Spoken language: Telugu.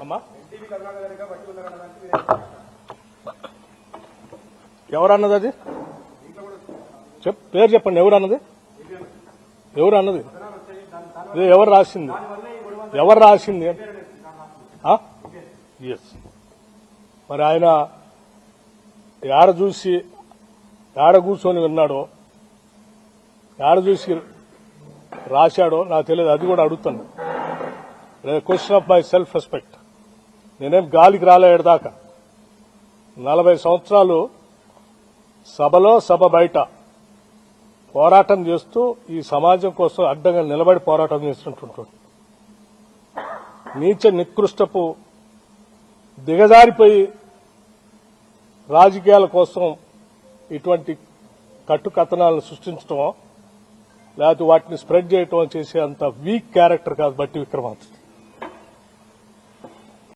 అమ్మా ఎవరన్నది అది పేరు చెప్పండి. ఎవరన్నది ఇది ఎవరు రాసింది ఎస్. మరి ఆయన ఏడ కూర్చొని విన్నాడో, ఏడ చూసి రాశాడో నాకు తెలియదు. అది కూడా అడుగుతాను. Question of my self respect. నేనేం గాలికి రాలేదాకా 40 సంవత్సరాలు సభలో సభ బయట పోరాటం చేస్తూ ఈ సమాజం కోసం అడ్డంగా నిలబడి పోరాటం చేస్తుంటుంటాడు. నీచ నికృష్టపు దిగజారిపోయి రాజకీయాల కోసం ఇటువంటి కట్టుకథనాలను సృష్టించడం, లేకపోతే వాటిని స్ప్రెడ్ చేయటం చేసే అంత వీక్ క్యారెక్టర్ కాదు బట్టి విక్రమార్క.